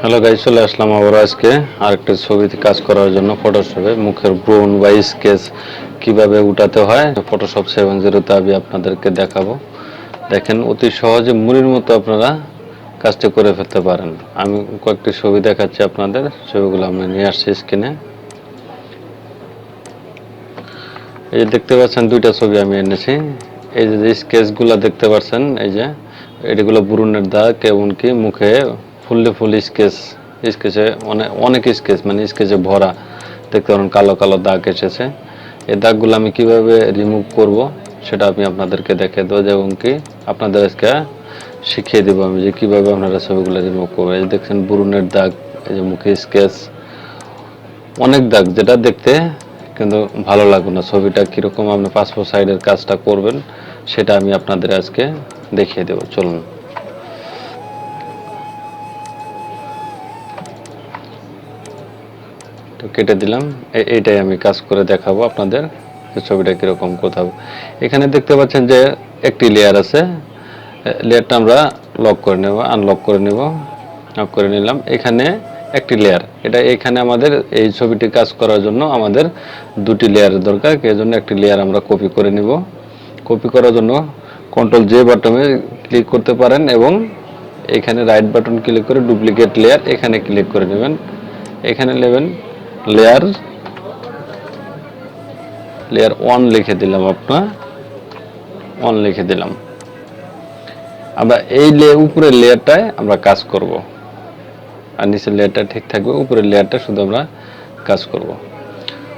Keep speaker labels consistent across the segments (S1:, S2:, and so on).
S1: Hello guys, চলে আসলাম আবার আজকে আরেকটা ছবিতে কাজ করার জন্য ফটোশপে মুখের ব্রণ বা স্কেচ কিভাবে উঠাতে হয় ফটোশপ 7.0 আমি আপনাদেরকে দেখাবো। দেখেন, অতি সহজে মুড়ির মতো আপনারা কাজটি করে ফেলতে পারেন। আমি কয়েকটি ছবি দেখাচ্ছি আপনাদের, ছবিগুলো আমি নিয়ে আসছি স্ক্রিনে। এই যে দেখতে পাচ্ছেন, দুইটা ছবি আমি এনেছি। এই যে স্কেচগুলো দেখতে পাচ্ছেন, এই যে এগুলো ব্রণের দাগ, এমনকি মুখে ফুল স্কেচে অনেক স্কেচ, মানে স্কেচে ভরা দেখতে পারেন, কালো কালো দাগ এসেছে। এই দাগগুলো আমি কিভাবে রিমুভ করব সেটা আমি আপনাদেরকে দেখে দেবো, এবং কি আপনাদের আজকে শিখিয়ে দেবো আমি যে কিভাবে আপনারা ছবিগুলো রিমুভ করবেন। এই দেখছেন ব্রণের দাগ, এই যে মুখে স্কেচ, অনেক দাগ, যেটা দেখতে কিন্তু ভালো লাগবে না। ছবিটা কীরকম আপনি পাসপোর্ট সাইডের কাজটা করবেন সেটা আমি আপনাদের আজকে দেখিয়ে দেবো। চলুন। তো কেটে দিলাম। এইটাই আমি কাজ করে দেখাবো আপনাদের ছবিটা কীরকম কোথাও। এখানে দেখতে পাচ্ছেন যে একটি লেয়ার আছে, লেয়ারটা আমরা লক করে নেব, আনলক করে নেব। লক করে নিলাম। এখানে একটি লেয়ার, এখানে আমাদের এই ছবিটি কাজ করার জন্য আমাদের দুটি লেয়ারের দরকার। এর জন্য একটি লেয়ার আমরা কপি করে নিব। কপি করার জন্য কন্ট্রোল জে বাটনে ক্লিক করতে পারেন, এবং এখানে রাইট বাটন ক্লিক করে ডুপ্লিকেট লেয়ার এখানে ক্লিক করে নেবেন। এখানে নেবেন লেয়ার 1 লিখে দিলাম, আপনার 1 লিখে দিলাম। আমরা এই উপরের লেয়ারটায় আমরা কাজ করব, আর নিচের লেয়ারটা ঠিক থাকবে, উপরের লেয়ারটা শুধু আমরা কাজ করব।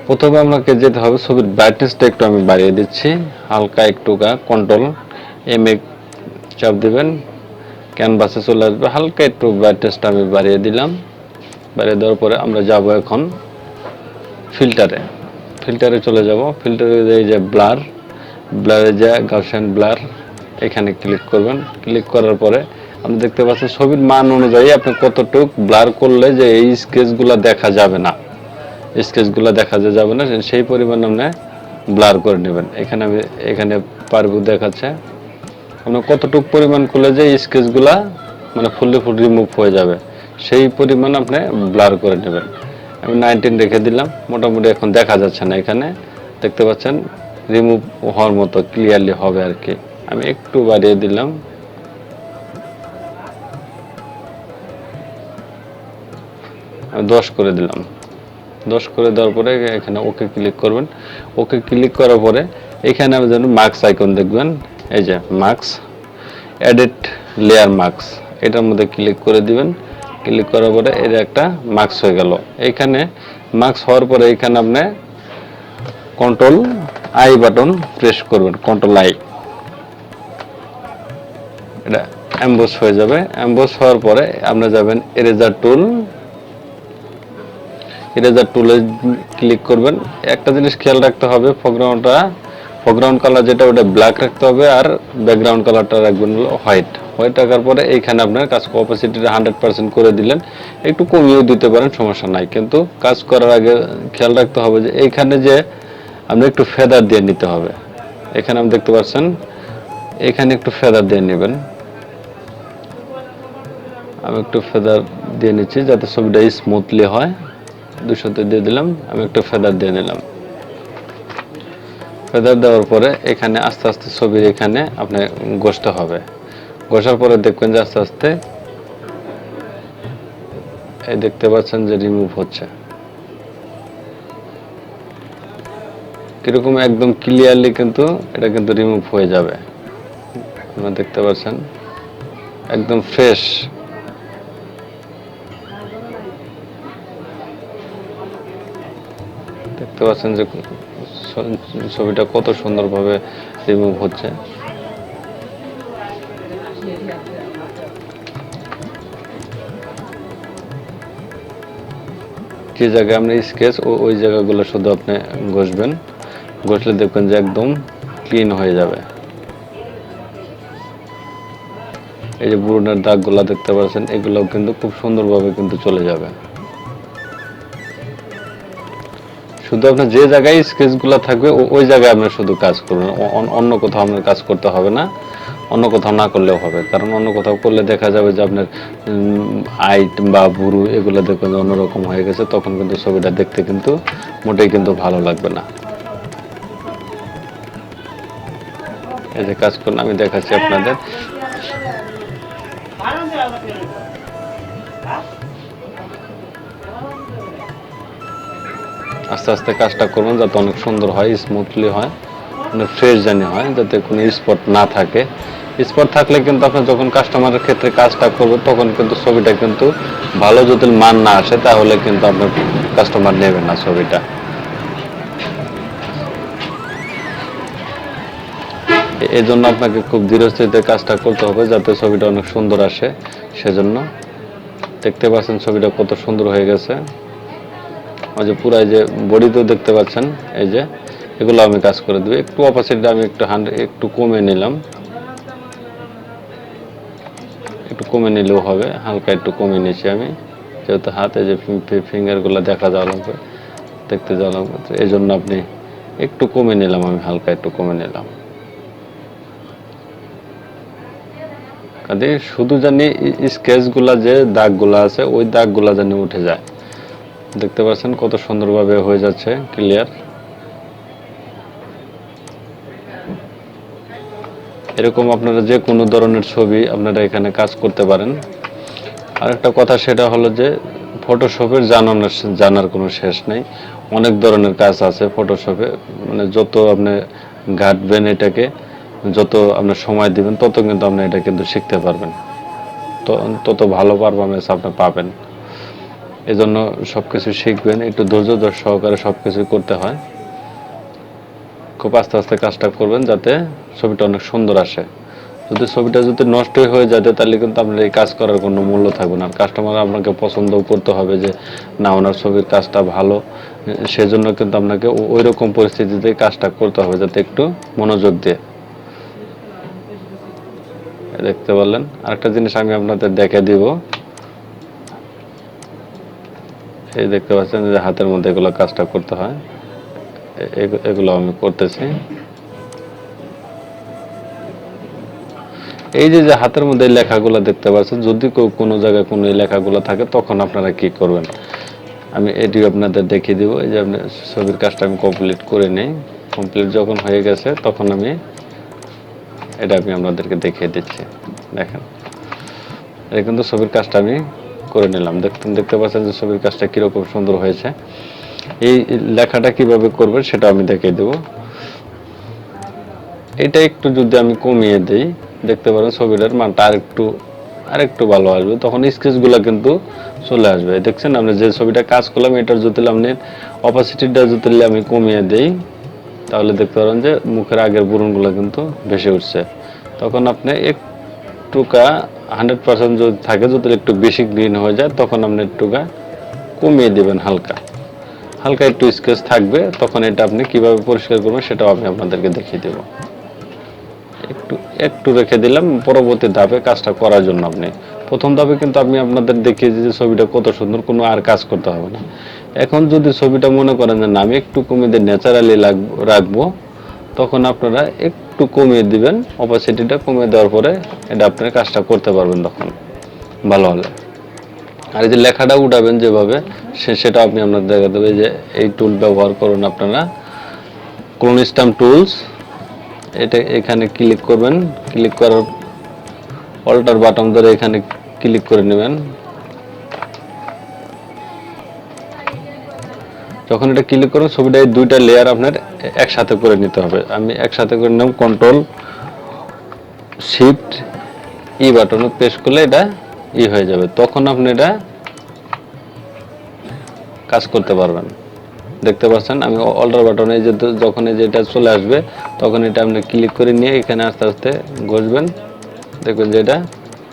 S1: প্রথমে আমাকে যেতে হবে, ছবির ব্রাইটনেসটা একটু আমি বাড়িয়ে দিচ্ছি, হালকা একটু কন্ট্রোল এম এ চাপ দিবেন, ক্যানভাসে চলে আসবে। হালকা একটু ব্রাইটনেসটা আমি বাড়িয়ে দিলাম। বাড়িয়ে দেওয়ার পরে আমরা যাব এখন ফিল্টারে চলে যাব। ফিল্টারে এই যে ব্লারে যে গাউসিয়ান ব্লার, এখানে ক্লিক করবেন। ক্লিক করার পরে আপনি দেখতে পাচ্ছেন ছবির মান অনুযায়ী আপনি কতটুক ব্লার করলে যে এই স্কেচগুলো দেখা যাবে না, সেই পরিমাণ আপনি ব্লার করে নেবেন। এখানে পারবো দেখাচ্ছে আপনি কতটুক পরিমাণ করলে যে স্কেচগুলা মানে ফুল রিমুভ হয়ে যাবে, সেই পরিমাণ আপনি ব্লার করে নেবেন। আমি 19 রেখে দিলাম। মোটামুটি এখন দেখা যাচ্ছে না, এখানে দেখতে পাচ্ছেন রিমুভ হওয়ার মতো ক্লিয়ারলি হবে আর কি। আমি একটু বাড়িয়ে দিলাম। আমি 10 করে দিলাম। 10 করে দেওয়ার পরে এখানে ওকে ক্লিক করবেন। ওকে ক্লিক করার পরে এখানে আপনি যেন মার্কস আইকন দেখবেন, এই যে মার্কস, এডিট লেয়ার মার্কস, এটার মধ্যে ক্লিক করে দিবেন। ক্লিক করার পরে এর একটা মার্কস হয়ে গেল। এখানে মার্কস হওয়ার পরে এখানে আপনি কন্ট্রোল আই বাটন প্রেস করবেন, কন্ট্রোল আই, এটা এমবস হয়ে যাবে। এমবস হওয়ার পরে আপনি যাবেন এরেজার টুলে ক্লিক করবেন। একটা জিনিস খেয়াল রাখতে হবে, ফোরগ্রাউন্ড কালার যেটা ওটা ব্ল্যাক রাখতে হবে, আর ব্যাকগ্রাউন্ড কালারটা রাখবেন হলো হোয়াইট রাখার পরে এইখানে আপনার কাজ অপাসিটিটা 100% করে দিলেন। একটু কমিয়েও দিতে পারেন, সমস্যা নাই, কিন্তু কাজ করার আগে খেয়াল রাখতে হবে যে এইখানে যে আপনি একটু ফেদার দিয়ে নিতে হবে। এখানে আপনি দেখতে পাচ্ছেন, এখানে একটু ফেদার দিয়ে নেবেন। আমি একটু ফেদার দিয়ে নিচ্ছি যাতে ছবিটা স্মুথলি হয়। 200 দিয়ে দিলাম। আমি একটু ফেদার দিয়ে নিলাম। ফেদার দেওয়ার পরে এখানে আস্তে আস্তে ছবির এখানে আপনি ঘষতে হবে। ঘষার পরে দেখবেন যে আস্তে আস্তে এই দেখতে পাচ্ছেন যে রিমুভ হচ্ছে। কিরকম একদম ক্লিয়ারলি কিন্তু এটা কিন্তু রিমুভ হয়ে যাবে। আপনারা দেখতে পাচ্ছেন একদম ফ্রেশ। দেখতে পাচ্ছেন যে ছবিটা কত সুন্দরভাবে রিমুভ হচ্ছে। যে জায়গায় আপনি স্কেচ ওই জায়গাগুলো শুধু আপনি ঘষবেন। ঘষলে দেখবেন যে একদম ক্লিন হয়ে যাবে। এই যে ব্রণের দাগগুলো দেখতে পাচ্ছেন, এগুলোও কিন্তু খুব সুন্দরভাবে কিন্তু চলে যাবে। শুধু আপনার যে জায়গায় স্কেচগুলো থাকবে ওই জায়গায় আপনি শুধু কাজ করবেন, অন্য কোথাও আপনার কাজ করতে হবে না। অন্য কোথাও না করলেও হবে, কারণ অন্য কোথাও করলে দেখা যাবে যে আপনার আইট বা বুরু এগুলো দেখবেন অন্যরকম হয়ে গেছে, তখন কিন্তু ছবিটা দেখতে কিন্তু মোটেই কিন্তু ভালো লাগবে না। এই যে কাজ করুন, আমি দেখাচ্ছি আপনাদের। আস্তে আস্তে কাজটা করবেন যাতে অনেক সুন্দর হয়, স্মুথলি হয়, অনেক ফ্রেশ জানি হয়, যাতে কোনো স্পট না থাকে। স্পট থাকলে কিন্তু আপনি যখন কাস্টমারের ক্ষেত্রে কাজটা করবেন তখন কিন্তু ছবিটা কিন্তু ভালো যদি মান না আসে তাহলে কিন্তু আপনার কাস্টমার নেবে না ছবিটা। এই জন্য আপনাকে খুব ধীরস্থিতে কাজটা করতে হবে যাতে ছবিটা অনেক সুন্দর আসে। সেজন্য দেখতে পাচ্ছেন ছবিটা কত সুন্দর হয়ে গেছে। ওই যে পুরো যে বডিতেও দেখতে পাচ্ছেন, এই যে এগুলো আমি কাজ করে দেবো। একটু অপাসিটি আমি একটু কমে নিলাম, একটু কমে নিলেও হবে, হালকা একটু কমে নিয়েছি আমি, যেহেতু হাতে যে ফিঙ্গারগুলো দেখা যাওয়া লাগবে, দেখতে যাওয়া লাগবে, এই জন্য আপনি একটু কমে নিলাম, আমি হালকা একটু কমে নিলাম। কাজে শুধু জানি স্কেচগুলা যে দাগগুলা আছে ওই দাগগুলা জানি উঠে যায়। দেখতে পাচ্ছেন কত সুন্দরভাবে হয়ে যাচ্ছে, ক্লিয়ার। এরকম আপনারা যে কোনো ধরনের ছবি আপনারা এখানে কাজ করতে পারেন। আরেকটা কথা সেটা হলো যে ফটোশপের জানার কোনো শেষ নেই, অনেক ধরনের কাজ আছে ফটোশপে। মানে যত আপনি ঘাটবেন এটাকে, যত আপনার সময় দিবেন তত কিন্তু আপনি এটা কিন্তু শিখতে পারবেন, তত ভালো পারফরমেন্স আপনি পাবেন। এজন্য সব কিছু শিখবেন, একটু ধৈর্য সহকারে সব কিছু করতে হয়। খুব আস্তে আস্তে কাজটা করবেন যাতে ছবিটা অনেক সুন্দর আসে। যদি ছবিটা যদি নষ্টই হয়ে যায় তাহলে কিন্তু আপনার এই কাজ করার কোনো মূল্য থাকবে না। কাস্টমার আপনাকে পছন্দও করতে হবে যে না, ওনার ছবির কাজটা ভালো, সেজন্য কিন্তু আপনাকে ওই রকম পরিস্থিতিতে কাজটা করতে হবে যাতে একটু মনোযোগ দিয়ে। দেখতে পারলেন, আরেকটা জিনিস আমি আপনাদের দেখে দিব। এই দেখতে পাচ্ছেন যে হাতের মধ্যে এগুলো কাজটা করতে হয়, এগুলো আমি করতেছি। এই যে হাতের মধ্যে লেখাগুলো দেখতে পাচ্ছেন, যদি কোনো জায়গায় কোনো লেখাগুলো থাকে তখন আপনারা কি করবেন আমি এটিও আপনাদের দেখিয়ে দিব। এই যে আপনি ছবির কাজটা আমি কমপ্লিট করে নিই, কমপ্লিট যখন হয়ে গেছে তখন আমি এটা আপনাদেরকে দেখিয়ে দিচ্ছি। দেখেন, এটা কিন্তু ছবির কাজটা আমি করে নিলাম। দেখতে পাচ্ছেন যে ছবির কাজটা কীরকম সুন্দর হয়েছে। এই লেখাটা কিভাবে করবেন সেটা আমি দেখিয়ে দেব। এটা একটু যদি আমি কমিয়ে দিই, দেখতে পারেন ছবিটার মানটা আরেকটু ভালো আসবে, তখন স্কেচগুলো কিন্তু চলে আসবে। দেখছেন আমরা যে ছবিটা কাজ করলাম এটার যদি আপনি অপাসিটিটা যদি আমি কমিয়ে দেই তাহলে দেখতে পারেন যে মুখের আগের বুরনগুলো কিন্তু ভেসে উঠছে। তখন আপনি একটুকা 100% যদি থাকে, যদি একটু বেশি গ্রিন হয়ে যায় তখন আপনি একটুকা কমিয়ে দেবেন, হালকা হালকা একটু স্কেচ থাকবে। তখন এটা আপনি কিভাবে পরিষ্কার করবেন সেটাও আমি আপনাদেরকে দেখিয়ে দেব। একটু একটু রেখে দিলাম পরবর্তী ধাপে কাজটা করার জন্য। আপনি প্রথম ধাপে কিন্তু আমি আপনাদের দেখিয়ে যে ছবিটা কত সুন্দর, কোনো আর কাজ করতে হবে না। এখন যদি ছবিটা মনে করেন যে না আমি একটু কমিয়ে দিয়ে ন্যাচারালি রাখবো, তখন আপনারা একটু কমিয়ে দিবেন, অপাসিটিটা কমিয়ে দেওয়ার পরে এটা আপনার কাজটা করতে পারবেন তখন ভালো হলে। আর এই যে লেখাটা উঠাবেন যেভাবে সেটা আপনি আপনাদের দেখা দেবে যে এই টুল ব্যবহার করুন আপনারা, ক্লোন স্ট্যাম্প টুলস। এটা এখানে ক্লিক করবেন, ক্লিক করার অল্টার বাটন ধরে এখানে ক্লিক করে নেবেন। যখন এটা ক্লিক করুন ছবিটা এই দুইটা লেয়ার আপনার একসাথে করে নিতে হবে। আমি একসাথে করে নিলাম, কন্ট্রোল শিফট ই বাটনে প্রেস করলে এটা হয়ে যাবে, তখন আপনি এটা কাজ করতে পারবেন। দেখতে পাচ্ছেন আমি অল্টার বাটনে যে যখন এই যে এটা চলে আসবে তখন এটা আপনি ক্লিক করে নিয়ে এখানে আস্তে আস্তে ঘষবেন, দেখবেন যে এটা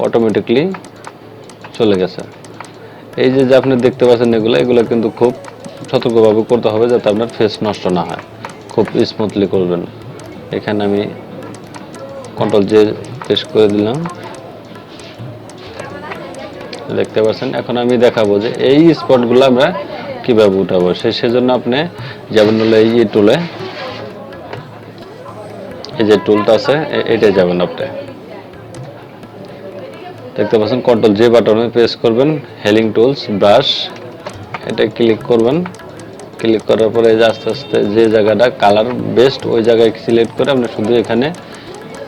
S1: অটোমেটিকলি চলে গেছে। এই যে আপনি দেখতে পাচ্ছেন এগুলো কিন্তু খুব সতর্কভাবে করতে হবে যাতে আপনার ফেস নষ্ট না হয়, খুব স্মুথলি করবেন। এখানে আমি কন্ট্রোল জে প্রেস করে দিলাম, দেখতে পাচ্ছেন। এখন আমি দেখাবো যে এই স্পটগুলো আমরা কিভাবে উঠাবো। সেজন্য আপনি যাবেন হলো এই টুলে, এই যে টুলটা আছে এটা যাবেন আপনি, দেখতে পাচ্ছেন কন্ট্রোল জে বাটনে প্রেস করবেন, হেলিং টুলস ব্রাশ, এটা ক্লিক করবেন। ক্লিক করার পরে আস্তে আস্তে যে জায়গাটা কালার বেস্ট ওই জায়গায় সিলেক্ট করে আপনি শুধু এখানে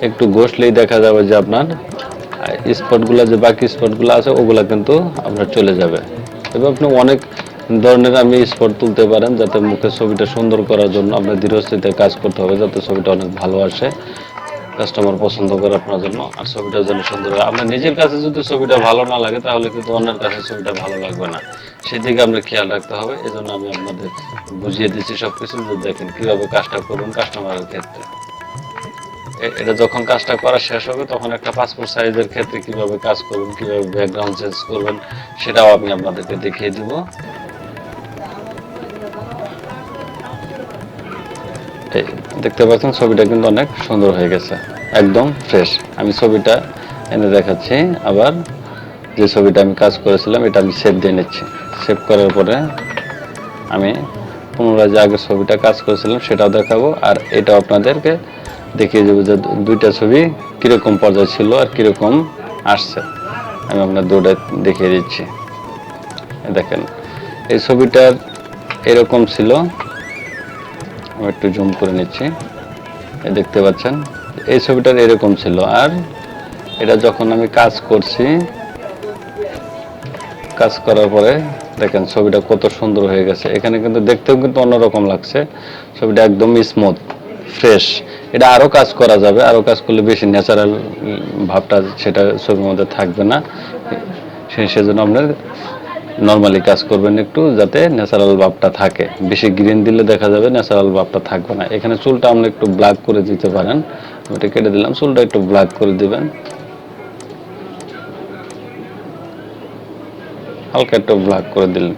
S1: একটু ঘষলেই দেখা যাবে যে আপনার স্পটগুলো, যে বাকি স্পটগুলো আছে ওগুলা কিন্তু আপনার চলে যাবে। এবার আপনি অনেক ধরনের আমি স্পট তুলতে পারেন, যাতে মুখের ছবিটা সুন্দর করার জন্য আপনার ধীরস্থিতে কাজ করতে হবে, যাতে ছবিটা অনেক ভালো আসে, কাস্টমার পছন্দ করে আপনার জন্য, আর ছবিটা যেন সুন্দর হয়। আপনার নিজের কাছে যদি ছবিটা ভালো না লাগে তাহলে কিন্তু অন্যের কাছে ছবিটা ভালো লাগবে না, সেদিকে আমরা খেয়াল রাখতে হবে। এই জন্য আমি আপনাদের বুঝিয়ে দিচ্ছি সবকিছু, যে দেখেন কিভাবে কাজটা করুন কাস্টমারের ক্ষেত্রে। এটা যখন কাজটা করা শেষ হবে তখন একটা পাসপোর্ট সাইজের ক্ষেত্রে কিভাবে কাজ করবেন, কিভাবে ব্যাকগ্রাউন্ড চেঞ্জ করবেন সেটাও আমি আপনাদেরকে দেখিয়ে দিব। দেখতে পাচ্ছেন ছবিটা কিন্তু অনেক সুন্দর হয়ে গেছে, একদম ফ্রেশ। আমি ছবিটা এনে দেখাচ্ছি। আবার যে ছবিটা আমি কাজ করেছিলাম এটা আমি সেভ দিয়ে নিচ্ছি। সেভ করার পরে আমি পুনরায় যে আগের ছবিটা কাজ করেছিলাম সেটাও দেখাবো, আর এটাও আপনাদেরকে দেখিয়ে দেবো যে দুইটা ছবি কীরকম পর্যায়ে ছিল আর কীরকম আসছে। আমি আপনার দুটো দেখিয়ে দিচ্ছি। দেখেন এই ছবিটার এরকম ছিল, আমি একটু জুম করে নিচ্ছি। দেখতে পাচ্ছেন এই ছবিটার এরকম ছিল, আর এটা যখন আমি কাজ করছি, কাজ করার পরে দেখেন ছবিটা কত সুন্দর হয়ে গেছে। এখানে কিন্তু দেখতেও কিন্তু অন্যরকম লাগছে, ছবিটা একদম স্মুথ ফ্রেশ। এটা আরও কাজ করা যাবে, আরও কাজ করলে বেশি ন্যাচারাল ভাবটা সেটা ছবির মধ্যে থাকবে না, সেজন্য আপনার নর্মালি কাজ করবেন একটু, যাতে ন্যাচারাল ভাবটা থাকে। বেশি গ্রিন দিলে দেখা যাবে ন্যাচারাল ভাবটা থাকবে না। এখানে চুলটা আমরা একটু ব্ল্যাক করে দিতে পারেন, ওটা কেটে দিলাম, চুলটা একটু ব্ল্যাক করে দিবেন, হালকা একটু ব্ল্যাক করে দিলেন।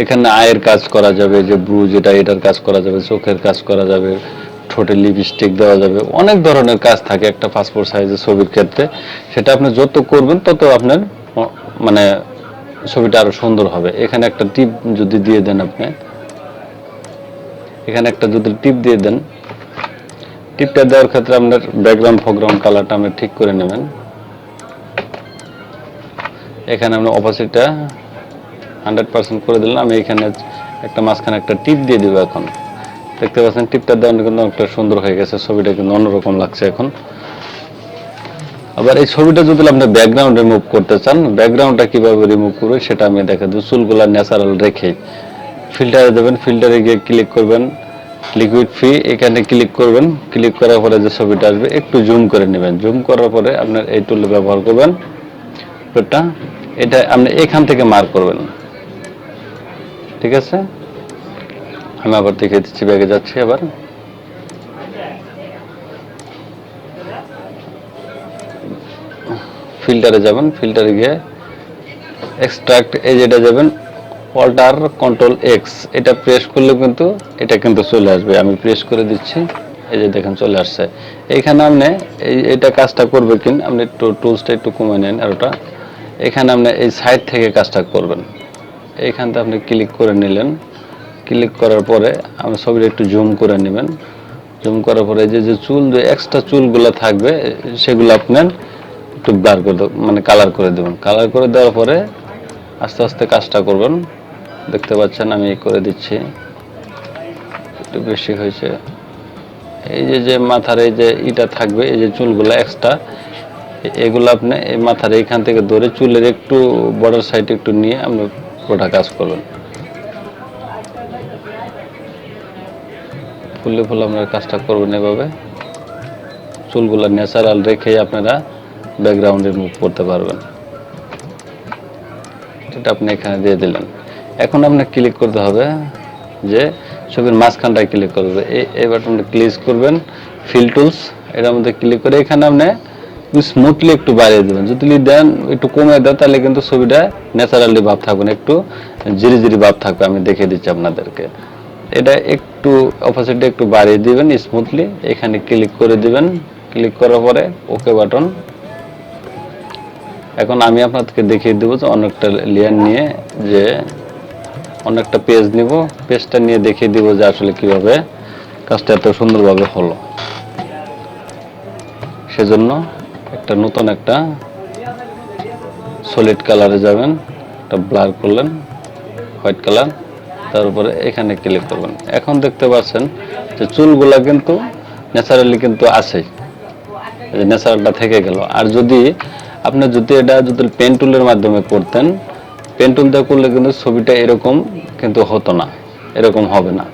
S1: এখানে আয়ের কাজ করা যাবে, যে ব্রু যেটা এটার কাজ করা যাবে, চোখের কাজ করা যাবে, ঠোঁটে লিপস্টিক দেওয়া যাবে, অনেক ধরনের কাজ থাকে একটা পাসপোর্ট সাইজের ছবির ক্ষেত্রে। সেটা আপনি যত করবেন তত আপনার মানে ছবিটা আরো সুন্দর হবে। এখানে একটা টিপ যদি দিয়ে দেন, আপনি এখানে একটা যদি টিপ দিয়ে দেন, টিপটা দেওয়ার ক্ষেত্রে আপনার ব্যাকগ্রাউন্ড ফোরগ্রাউন্ড কালারটা আপনি ঠিক করে নেবেন। এখানে আমরা অপাসিটিটা 100% করে দিলাম। আমি এখানে একটা মাঝখানে একটা টিপ দিয়ে দিব। এখন দেখতে পাচ্ছেন টিপটা দেওয়া কিন্তু একটা সুন্দর হয়ে গেছে, ছবিটা কিন্তু অন্যরকম লাগছে এখন। আবার এই ছবিটা যদি আপনি ব্যাকগ্রাউন্ড রিমুভ করতে চান, ব্যাকগ্রাউন্ডটা কিভাবে রিমুভ করবে সেটা আমি দেখা দিই। চুলগুলা ন্যাচারাল রেখে ফিল্টারে দেবেন, ফিল্টারে গিয়ে ক্লিক করবেন লিকুইড ফ্রি, এখানে ক্লিক করবেন। ক্লিক করার পরে যে ছবিটা আসবে একটু জুম করে নেবেন। জুম করার পরে আপনার এই টুল ব্যবহার করবেন, এটা আপনি এখান থেকে মার্ক করবেন। ঠিক আছে, আমি আবার দেখিয়ে দিচ্ছি, ব্যাগে যাচ্ছি। আবার ফিল্টারে যাবেন, ফিল্টারে গিয়ে এক্সট্রাক্ট, এই যেটা যাবেন অল্টার কন্ট্রোল এক্স, এটা প্রেস করলে কিন্তু এটা কিন্তু চলে আসবে। আমি প্রেস করে দিচ্ছি, এই যে দেখেন চলে আসছে। এইখানে আপনি এইটা কাজটা করবে কিন, আপনি একটু টুলসটা একটু কমে নেন, আর ওটা এখানে আপনি এই সাইড থেকে কাজটা করবেন। এইখানটা আপনি ক্লিক করে নিলেন, ক্লিক করার পরে আপনি ছবিটা একটু জুম করে নেবেন। জুম করার পরে যে যে চুল, যে এক্সট্রা চুলগুলো থাকবে সেগুলো আপনার একটু ব্লার করে মানে কালার করে দেবেন। কালার করে দেওয়ার পরে আস্তে আস্তে কাজটা করবেন। দেখতে পাচ্ছেন আমি করে দিচ্ছি, একটু বেশি হয়েছে। এই যে যে মাথার এই যে ইটা থাকবে, এই যে চুলগুলো এক্সট্রা, এগুলো আপনি এই মাথার এইখান থেকে ধরে চুলের একটু বর্ডার সাইড একটু নিয়ে আপনি পুরোটা কাজ করবেন। ফুলে ফুলে আপনারা কাজটা করবেন এভাবে। চুলগুলো ন্যাচারাল রেখে আপনারা ব্যাকগ্রাউন্ড রিমুভ করতে পারবেন। এটা আপনি এখানে দিয়ে দিলেন। এখন আপনাকে ক্লিক করতে হবে যে ছবির মাঝখানটায় ক্লিক করবে, এই বাটনটা ক্লিক করবেন, ফিল টুলস, এটার মধ্যে ক্লিক করে এখানে আপনি স্মুথলি একটু বাড়িয়ে দেবেন। যদি দেন একটু কমে দেন তাহলে কিন্তু ছবিটা ন্যাচারালি ভাব থাকবে না, একটু জিরি জিরি ভাব থাকবে। আমি দেখিয়ে দিচ্ছি আপনাদেরকে। এটা একটু অপোজিটে একটু বাড়িয়ে দিবেন স্মুথলি, এখানে ক্লিক করে দিবেন। ক্লিক করার পরে ওকে বাটন। এখন আমি আপনাদেরকে দেখিয়ে দেবো যে অনেকটা লেয়ার নিয়ে, যে অনেকটা পেজ নিব, পেজটা নিয়ে দেখিয়ে দিব যে আসলে কিভাবে কাজটা এত সুন্দরভাবে হলো। সেজন্য একটা নতুন একটা সলিড কালারে যাবেন, এটা ব্লার করলেন হোয়াইট কালার, তারপরে এখানে ক্লিক করবেন। এখন দেখতে পাচ্ছেন যে চুলগুলা কিন্তু ন্যাচারালি কিন্তু আছে, ন্যাচারালটা থেকে গেল। আর যদি আপনি এটা যদি পেন টুলের মাধ্যমে করতেন, পেন টুল দিয়ে করলে কিন্তু ছবিটা এরকম কিন্তু হতো না, এরকম হবে না।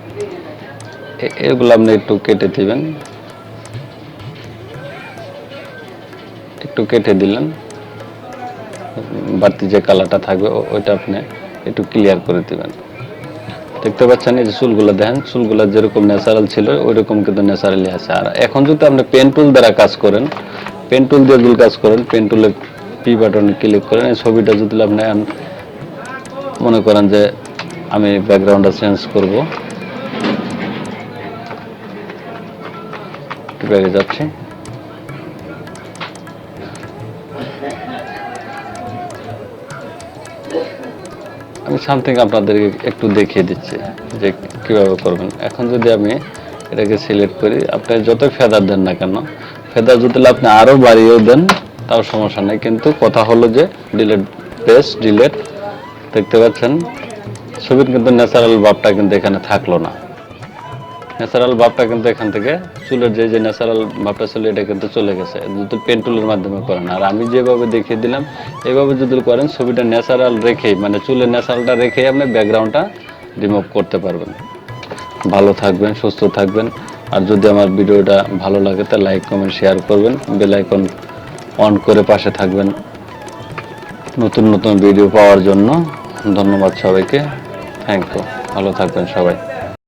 S1: এগুলো আপনি একটু কেটে দিবেন, একটু কেটে দিলেন, বাড়তি যে কালারটা থাকবে ওইটা আপনি একটু ক্লিয়ার করে দিবেন। দেখতে পাচ্ছেন এই যে চুলগুলো দেখেন, চুলগুলো যেরকম ন্যাচারাল ছিল ওইরকম কিন্তু ন্যাচারালি আছে। আর এখন যদি আপনি পেন টুল দ্বারা কাজ করেন, পেন টুল দিয়ে যদি কাজ করেন, পেন টুলে পি বাটনে ক্লিক করেন, এই ছবিটা যদি আপনি মনে করেন যে আমি ব্যাকগ্রাউন্ডটা চেঞ্জ করব, ব্যাগে যাচ্ছি, আমি সামথিং আপনাদেরকে একটু দেখিয়ে দিচ্ছি যে কিভাবে করবেন। এখন যদি আমি এটাকে সিলেক্ট করি, আপনি যত ফেদার দেন না কেন, ফেদার যদি আপনি আরও বাড়িয়েও দেন তাও সমস্যা নেই, কিন্তু কথা হলো যে ডিলেট, প্রেস ডিলেট। দেখতে পাচ্ছেন ছবির কিন্তু ন্যাচারাল ভাবটা কিন্তু এখানে থাকলো না, ন্যাচারাল ভাবটা কিন্তু এখান থেকে চুলের যে ন্যাচারাল ভাবটা ছিল এটা কিন্তু চলে গেছে যদি পেন টুলের মাধ্যমে করেন। আর আমি যেভাবে দেখিয়ে দিলাম এইভাবে যদি করেন, ছবিটা ন্যাচারাল রেখেই, মানে চুলের ন্যাচারালটা রেখেই আপনি ব্যাকগ্রাউন্ডটা রিমুভ করতে পারবেন। ভালো থাকবেন, সুস্থ থাকবেন। আর যদি আমার ভিডিওটা ভালো লাগে তা লাইক কমেন্ট শেয়ার করবেন, বেল আইকন অন করে পাশে থাকবেন নতুন নতুন ভিডিও পাওয়ার জন্য। ধন্যবাদ সবাইকে, থ্যাংক ইউ, ভালো থাকবেন সবাই।